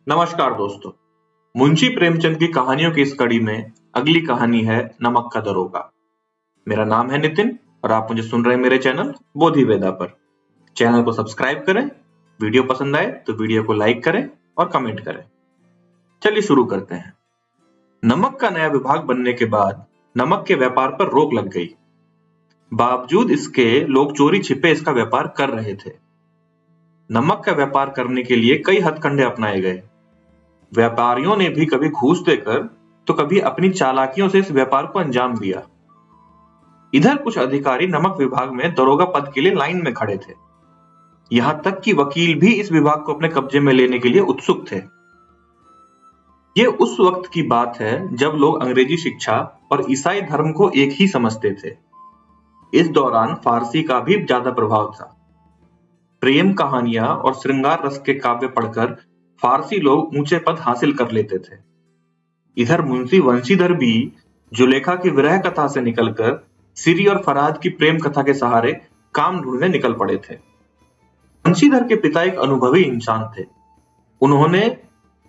नमस्कार दोस्तों। मुंशी प्रेमचंद की कहानियों की इस कड़ी में अगली कहानी है नमक का दरोगा। मेरा नाम है नितिन और आप मुझे सुन रहे हैं मेरे चैनल बोधि वेदा पर। चैनल को सब्सक्राइब करें, वीडियो पसंद आए तो वीडियो को लाइक करें और कमेंट करें। चलिए शुरू करते हैं। नमक का नया विभाग बनने के बाद नमक के व्यापार पर रोक लग गई। बावजूद इसके लोग चोरी छिपे इसका व्यापार कर रहे थे। नमक का व्यापार करने के लिए कई हथकंडे अपनाए गए। व्यापारियों ने भी कभी घूस देकर तो कभी अपनी चालाकियों से इस व्यापार को अंजाम दिया। इधर कुछ अधिकारी नमक विभाग में दरोगा पद के लिए लाइन में खड़े थे। यहां तक कि वकील भी इस विभाग को अपने कब्जे में लेने के लिए उत्सुक थे। ये उस वक्त की बात है जब लोग अंग्रेजी शिक्षा और ईसाई धर्म को एक ही समझते थे। इस दौरान फारसी का भी ज्यादा प्रभाव था। प्रेम कहानियां और श्रृंगार रस के काव्य पढ़कर फारसी लोग ऊंचे पद हासिल कर लेते थे। इधर मुंशी वंशीधर भी जुलेखा की विरह कथा से निकलकर सिरी और फरहाद की प्रेम कथा के सहारे काम ढूंढने निकल पड़े थे। वंशीधर के पिता एक अनुभवी इंसान थे। उन्होंने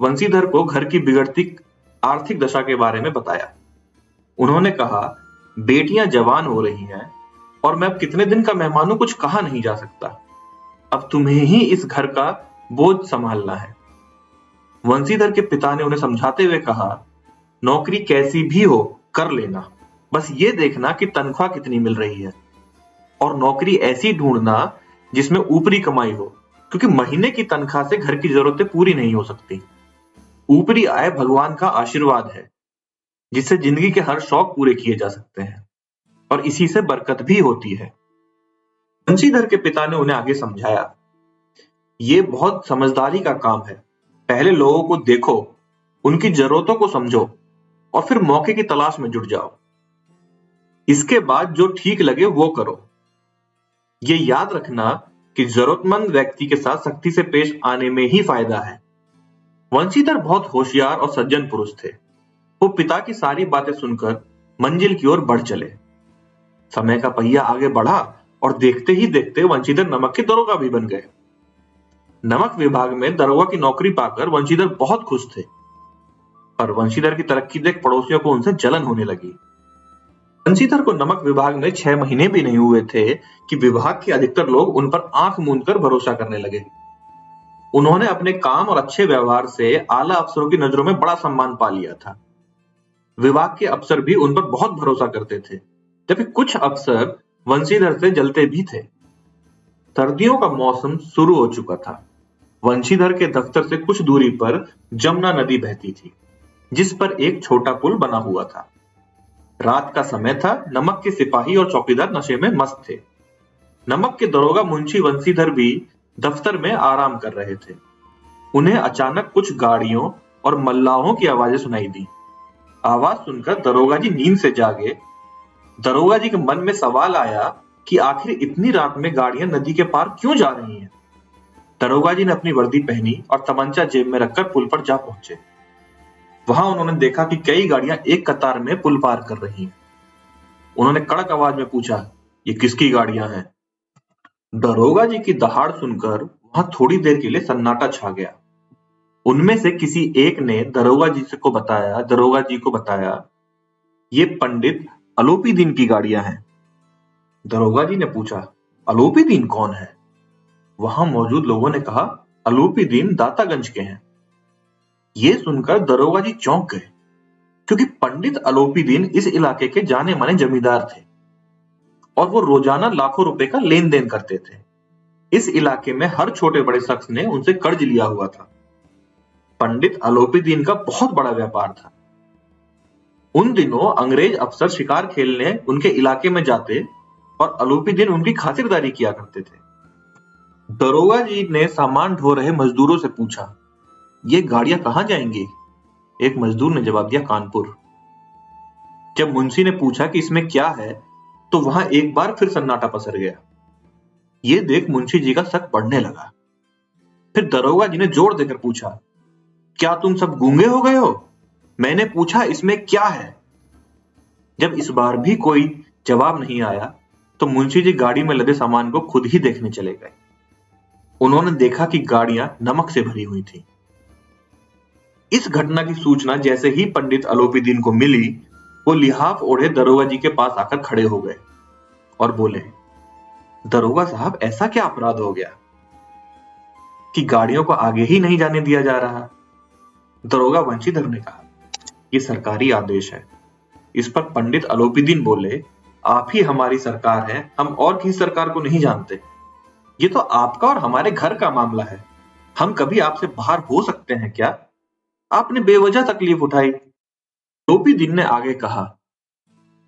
वंशीधर को घर की बिगड़ती आर्थिक दशा के बारे में बताया। उन्होंने कहा, बेटियां जवान हो रही हैं और मैं अब कितने दिन का मेहमान हूं, कुछ कहा नहीं जा सकता। अब तुम्हें ही इस घर का बोझ संभालना है। वंशीधर के पिता ने उन्हें समझाते हुए कहा, नौकरी कैसी भी हो कर लेना, बस ये देखना कि तनख्वाह कितनी मिल रही है और नौकरी ऐसी ढूंढना जिसमें ऊपरी कमाई हो, क्योंकि महीने की तनख्वाह से घर की जरूरतें पूरी नहीं हो सकती। ऊपरी आय भगवान का आशीर्वाद है जिससे जिंदगी के हर शौक पूरे किए जा सकते हैं और इसी से बरकत भी होती है। बंशीधर के पिता ने उन्हें आगे समझाया, ये बहुत समझदारी का काम है। पहले लोगों को देखो, उनकी जरूरतों को समझो और फिर मौके की तलाश में जुट जाओ। इसके बाद जो ठीक लगे वो करो। ये याद रखना कि जरूरतमंद व्यक्ति के साथ सख्ती से पेश आने में ही फायदा है। वंशीधर बहुत होशियार और सज्जन पुरुष थे। वो पिता की सारी बातें सुनकर मंजिल की ओर बढ़ चले। समय का पहिया आगे बढ़ा और देखते ही देखते वंशीधर नमक के दरोगा भी बन गए। नमक विभाग में दरोगा की नौकरी पाकर वंशीधर बहुत खुश थे, पर वंशीधर की तरक्की देख पड़ोसियों को उनसे जलन होने लगी। वंशीधर को नमक विभाग में 6 महीने भी नहीं हुए थे कि विभाग के अधिकतर लोग उन पर आंख मूंद कर भरोसा करने लगे। उन्होंने अपने काम और अच्छे व्यवहार से आला अफसरों की नजरों में बड़ा सम्मान पा लिया था। विभाग के अफसर भी उन पर बहुत भरोसा करते थे, जबकि कुछ अफसर वंशीधर से जलते भी थे। सर्दियों का मौसम शुरू हो चुका था। वंशीधर के दफ्तर से कुछ दूरी पर जमुना नदी बहती थी, जिस पर एक छोटा पुल बना हुआ था। रात का समय था। नमक के सिपाही और चौकीदार नशे में मस्त थे। नमक के दरोगा मुंशी वंशीधर भी दफ्तर में आराम कर रहे थे। उन्हें अचानक कुछ गाड़ियों और मल्लाहों की आवाजें सुनाई दी। आवाज सुनकर दरोगा जी नींद से जागे। दरोगा जी के मन में सवाल आया कि आखिर इतनी रात में गाड़ियां नदी के पार क्यों जा रही हैं। दरोगा जी ने अपनी वर्दी पहनी और तमंचा जेब में रखकर पुल पर जा पहुंचे। वहां उन्होंने देखा कि कई गाड़ियां एक कतार में पुल पार कर रही हैं। उन्होंने कड़क आवाज में पूछा, ये किसकी गाड़ियां हैं? दरोगा जी की दहाड़ सुनकर वहां थोड़ी देर के लिए सन्नाटा छा गया। उनमें से किसी एक ने दरोगा जी को बताया, ये पंडित अलोपीदीन की गाड़ियां हैं। दरोगा जी ने पूछा, अलोपीदीन कौन है? वहां मौजूद लोगों ने कहा, अलोपीदीन दातागंज के हैं। ये सुनकर दरोगा जी चौंक गए, क्योंकि पंडित अलोपीदीन इस इलाके के जाने माने जमींदार थे और वो रोजाना लाखों रुपए का लेन देन करते थे। इस इलाके में हर छोटे बड़े शख्स ने उनसे कर्ज लिया हुआ था। पंडित अलोपीदीन का बहुत बड़ा व्यापार था। उन दिनों अंग्रेज अफसर शिकार खेलने उनके इलाके में जाते और अलोपीदीन उनकी खातिरदारी किया करते थे। दरोगा जी ने सामान ढो रहे मजदूरों से पूछा, ये गाड़ियां कहां जाएंगी? एक मजदूर ने जवाब दिया, कानपुर। जब मुंशी ने पूछा कि इसमें क्या है, तो वहां एक बार फिर सन्नाटा पसर गया। ये देख मुंशी जी का शक बढ़ने लगा। फिर दरोगा जी ने जोर देकर पूछा, क्या तुम सब गूंगे हो गए हो? मैंने पूछा इसमें क्या है? जब इस बार भी कोई जवाब नहीं आया, तो मुंशी जी गाड़ी में लदे सामान को खुद ही देखने चले गए। उन्होंने देखा कि गाड़ियां नमक से भरी हुई थी। इस घटना की सूचना जैसे ही पंडित अलोपीदीन को मिली, वो लिहाफ ओढ़े दरोगा जी के पास आकर खड़े हो गए और बोले, दरोगा साहब, ऐसा क्या अपराध हो गया कि गाड़ियों को आगे ही नहीं जाने दिया जा रहा? दरोगा वंशीधर ने कहा, ये सरकारी आदेश है। इस पर पंडित अलोपीदीन बोले, आप ही हमारी सरकार है, हम और किसी सरकार को नहीं जानते। ये तो आपका और हमारे घर का मामला है। हम कभी आपसे बाहर हो सकते हैं क्या? आपने बेवजह तकलीफ उठाई। अलोपीदीन ने आगे कहा,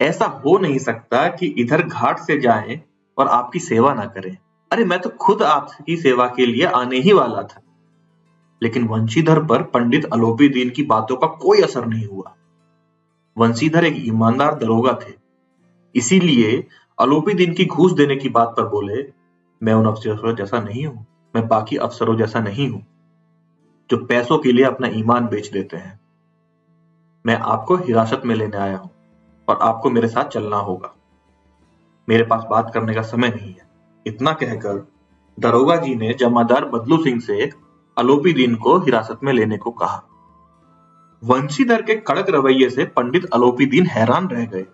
ऐसा हो नहीं सकता कि इधर घाट से जाएं और आपकी सेवा ना करें। अरे मैं तो खुद आपकी सेवा के लिए आने ही वाला था। लेकिन वंशीधर पर पंडित अलोपीदीन की बातों का कोई असर नहीं हुआ। वंशीधर एक ईमानदार दरोगा थे, इसीलिए अलोपीदीन की घूस देने की बात पर बोले, मैं उन अफसरों जैसा नहीं हूं, मैं बाकी अफसरों जैसा नहीं हूं जो पैसों के लिए अपना ईमान बेच देते हैं। मैं आपको हिरासत में लेने आया हूं और आपको मेरे साथ चलना होगा। मेरे पास बात करने का समय नहीं है। इतना कहकर दरोगा जी ने जमादार बदलू सिंह से अलोपीदीन को हिरासत में लेने को कहा। वंशीधर के कड़क रवैये से पंडित अलोपीदीन हैरान रह गए।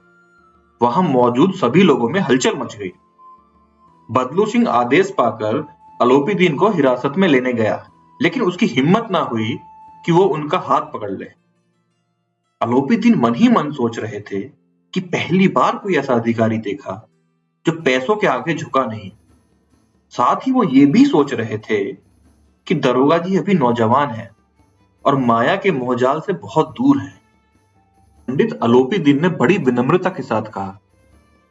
वहां मौजूद सभी लोगों में हलचल मच गई। बदलू सिंह आदेश पाकर अलोपीदीन को हिरासत में लेने गया, लेकिन उसकी हिम्मत ना हुई कि वो उनका हाथ पकड़ ले। अलोपीदीन मन ही मन सोच रहे थे कि पहली बार कोई ऐसा अधिकारी देखा जो पैसों के आगे झुका नहीं। साथ ही वो ये भी सोच रहे थे कि दरोगा जी अभी नौजवान है और माया के मोहजाल से बहुत दूर है। पंडित अलोपीदीन ने बड़ी विनम्रता के साथ कहा,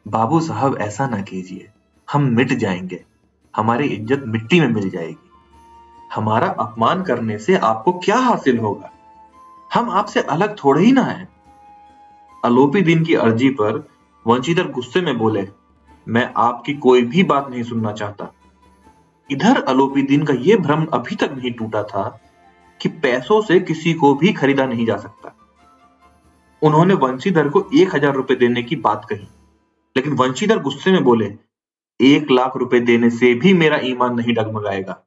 बाबू साहब, ऐसा ना कीजिए, हम मिट जाएंगे, हमारी इज्जत मिट्टी में मिल जाएगी। हमारा अपमान करने से आपको क्या हासिल होगा? हम आपसे अलग थोड़े ही ना हैं। अलोपीदीन की अर्जी पर वंशीधर गुस्से में बोले, मैं आपकी कोई भी बात नहीं सुनना चाहता। इधर अलोपीदीन का यह भ्रम अभी तक नहीं टूटा था कि पैसों से किसी को भी खरीदा नहीं जा सकता। उन्होंने वंशीधर को 1000 रुपए देने की बात कही, लेकिन वंशीधर गुस्से में बोले, 1,00,000 रुपए देने से भी मेरा ईमान नहीं डगमगाएगा।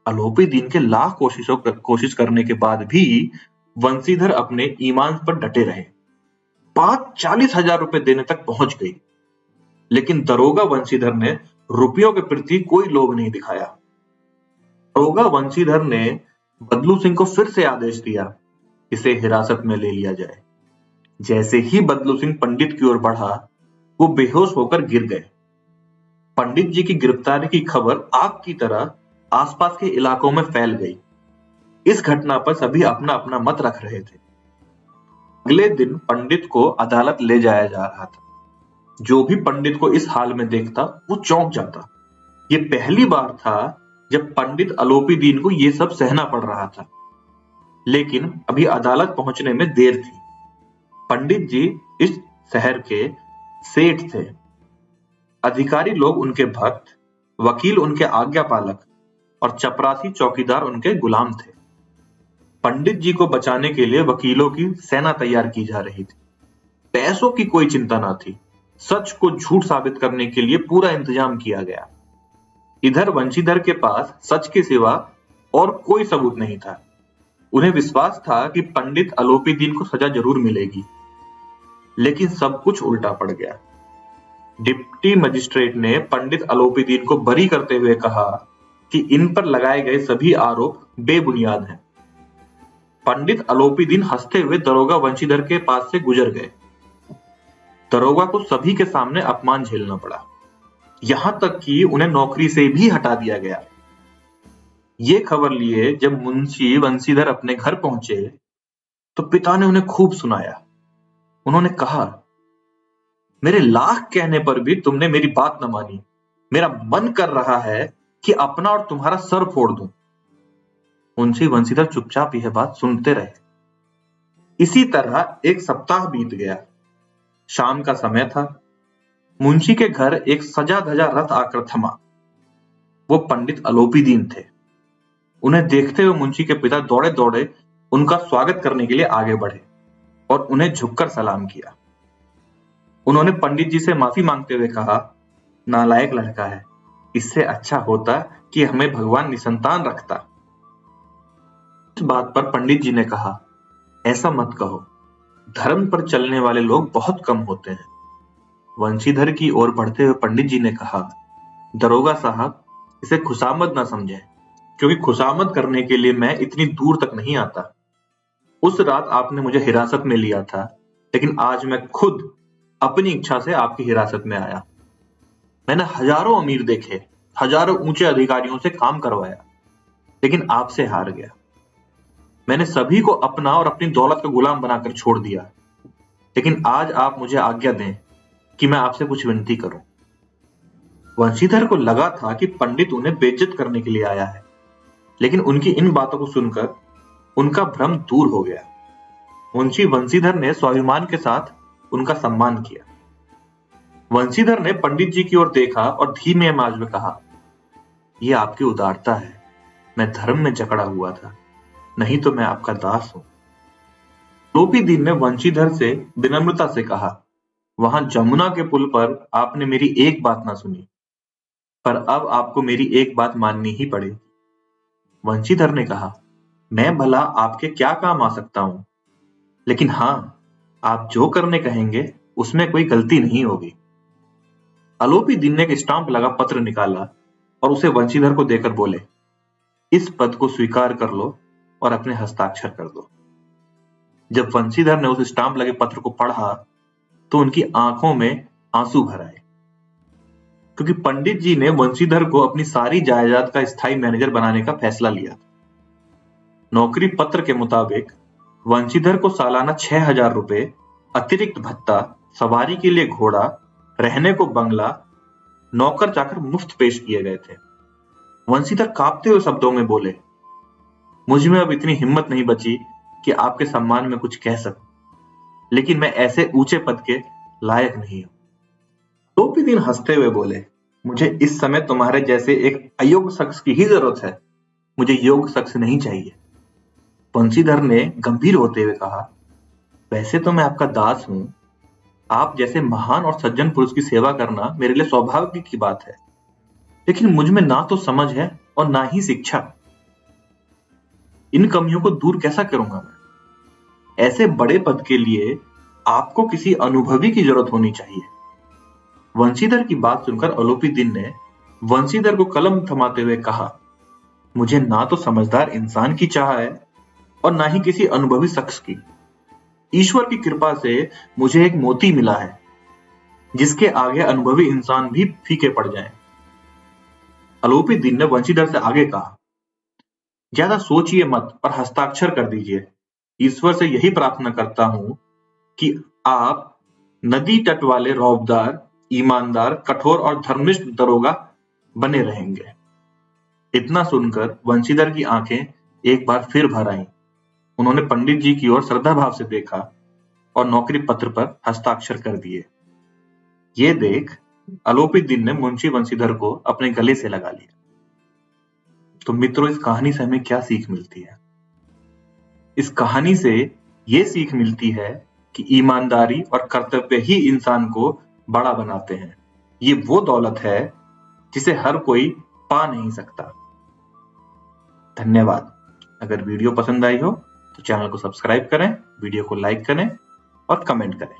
अलोपीदीन के लाख कोशिश करने के बाद भी वंशीधर अपने ईमान पर डटे रहे। बात 40,000 रुपए देने तक पहुंच गई, लेकिन दरोगा वंशीधर ने रुपयों के प्रति कोई लोभ नहीं दिखाया। दरोगा वंशीधर ने बदलू सिंह को फिर से आदेश दिया, इसे हिरासत में ले लिया जाए। जैसे ही बदलू सिंह पंडित की ओर बढ़ा, वो बेहोश होकर गिर गए। पंडित जी की गिरफ्तारी की खबर आग की तरह आसपास के इलाकों में फैल गई। इस घटना पर सभी अपना अपना मत रख रहे थे। अगले दिन पंडित को अदालत ले जाया जा रहा था। जो भी पंडित को इस हाल में देखता, वो चौंक जाता। ये पहली बार था जब पंडित अलोपीदीन को ये सब सहना पड़ रहा था। लेकिन अभी अदालत पहुंचने में देर थी। पंडित जी इस शहर के सेठ थे। अधिकारी लोग उनके भक्त, वकील उनके आज्ञापालक और चपरासी चौकीदार उनके गुलाम थे। पंडित जी को बचाने के लिए वकीलों की सेना तैयार की जा रही थी। पैसों की कोई चिंता ना थी। सच को झूठ साबित करने के लिए पूरा इंतजाम किया गया। इधर वंशीधर के पास सच के सिवा और कोई सबूत नहीं था। उन्हें विश्वास था कि पंडित अलोपीदीन को सजा जरूर मिलेगी, लेकिन सब कुछ उल्टा पड़ गया। डिप्टी मजिस्ट्रेट ने पंडित अलोपीदीन को बरी करते हुए कहा कि इन पर लगाए गए सभी आरोप बेबुनियाद हैं। पंडित अलोपीदीन हंसते हुए दरोगा वंशीधर के पास से गुजर गए। दरोगा को सभी के सामने अपमान झेलना पड़ा, यहां तक कि उन्हें नौकरी से भी हटा दिया गया। ये खबर लिए जब मुंशी वंशीधर अपने घर पहुंचे, तो पिता ने उन्हें खूब सुनाया। उन्होंने कहा, मेरे लाख कहने पर भी तुमने मेरी बात न मानी। मेरा मन कर रहा है कि अपना और तुम्हारा सर फोड़ दूं। मुंशी वंशीधर चुपचाप यह बात सुनते रहे। इसी तरह एक सप्ताह बीत गया। शाम का समय था। मुंशी के घर एक सजा धजा रथ आकर थमा। वो पंडित अलोपीदीन थे। उन्हें देखते हुए मुंशी के पिता दौड़े दौड़े उनका स्वागत करने के लिए आगे बढ़े और उन्हें झुककर सलाम किया। उन्होंने पंडित जी से माफी मांगते हुए कहा, नालायक लड़का है, इससे अच्छा होता कि हमें भगवान निसंतान रखता। इस बात पर पंडित जी ने कहा, ऐसा मत कहो, धर्म पर चलने वाले लोग बहुत कम होते हैं। वंशीधर की ओर बढ़ते हुए पंडित जी ने कहा, दरोगा साहब, इसे खुशामद ना समझें, क्योंकि खुशामद करने के लिए मैं इतनी दूर तक नहीं आता। उस रात आपने मुझे हिरासत में लिया था, लेकिन आज मैं खुद अपनी इच्छा से आपकी हिरासत में आया। मैंने हजारों अमीर देखे, हजारों ऊंचे अधिकारियों से काम करवाया, लेकिन आपसे हार गया। मैंने सभी को अपना और अपनी दौलत का गुलाम बनाकर छोड़ दिया, लेकिन आज आप मुझे आज्ञा दें कि मैं आपसे कुछ विनती करूं। वंशीधर को लगा था कि पंडित उन्हें बेइज्जत करने के लिए आया है, लेकिन उनकी इन बातों को सुनकर उनका भ्रम दूर हो गया। मुंशी वंशीधर ने स्वाभिमान के साथ उनका सम्मान किया। वंशीधर ने पंडित जी की ओर देखा और धीमे आवाज में कहा, यह आपकी उदारता है। मैं धर्म में जकड़ा हुआ था, नहीं तो मैं आपका दास हूं। लोपी दीन ने वंशीधर से विनम्रता से कहा, वहां जमुना के पुल पर आपने मेरी एक बात ना सुनी, पर अब आपको मेरी एक बात माननी ही पड़ेगी। वंशीधर ने कहा, मैं भला आपके क्या काम आ सकता हूं, लेकिन हां, आप जो करने कहेंगे उसमें कोई गलती नहीं होगी। आलोपी दीन ने एक स्टाम्प लगा पत्र निकाला और उसे वंशीधर को देकर बोले, इस पद को स्वीकार कर लो और अपने हस्ताक्षर कर दो। जब वंशीधर ने उस स्टाम्प लगे पत्र को पढ़ा तो उनकी आंखों में आंसू भर आए, क्योंकि पंडित जी ने वंशीधर को अपनी सारी जायदाद का स्थायी मैनेजर बनाने का फैसला लिया था। नौकरी पत्र के मुताबिक वंशीधर को सालाना 6,000 रुपए, अतिरिक्त भत्ता, सवारी के लिए घोड़ा, रहने को बंगला, नौकर चाकर मुफ्त पेश किए गए थे। वंशीधर कांपते हुए शब्दों में बोले, मुझ में अब इतनी हिम्मत नहीं बची कि आपके सम्मान में कुछ कह सकूं, लेकिन मैं ऐसे ऊंचे पद के लायक नहीं हूं। टोपी दिन हंसते हुए बोले, मुझे इस समय तुम्हारे जैसे एक अयोग्य शख्स की ही जरूरत है, मुझे योग्य शख्स नहीं चाहिए। वंशीधर ने गंभीर होते हुए कहा, वैसे तो मैं आपका दास हूं, आप जैसे महान और सज्जन पुरुष की सेवा करना मेरे लिए सौभाग्य की बात है, लेकिन मुझ में ना तो समझ है और ना ही शिक्षा। इन कमियों को दूर कैसा करूंगा मैं? ऐसे बड़े पद के लिए आपको किसी अनुभवी की जरूरत होनी चाहिए। वंशीधर की बात सुनकर आलोपी दीन ने वंशीधर को कलम थमाते हुए कहा, मुझे ना तो समझदार इंसान की चाह है और ना ही किसी अनुभवी शख्स की। ईश्वर की कृपा से मुझे एक मोती मिला है, जिसके आगे अनुभवी इंसान भी फीके पड़ जाएं। आलोपी दीन ने वंशीधर से आगे कहा, ज्यादा सोचिए मत और हस्ताक्षर कर दीजिए। ईश्वर से यही प्रार्थना करता हूं कि आप नदी तट वाले रौबदार, ईमानदार, कठोर और धर्मनिष्ठ दरोगा बने रहेंगे। इतना सुनकर वंशीधर की आंखें एक बार फिर भर आईं। उन्होंने पंडित जी की ओर श्रद्धा भाव से देखा और नौकरी पत्र पर हस्ताक्षर कर दिए। ये देख आलोपी दीन ने मुंशी वंशीधर को अपने गले से लगा लिया। तो मित्रों, इस कहानी से हमें क्या सीख मिलती है? इस कहानी से ये सीख मिलती है कि ईमानदारी और कर्तव्य ही इंसान को बड़ा बनाते हैं। ये वो दौलत है जिसे हर कोई पा नहीं सकता। धन्यवाद। अगर वीडियो पसंद आई हो तो चैनल को सब्सक्राइब करें, वीडियो को लाइक करें और कमेंट करें।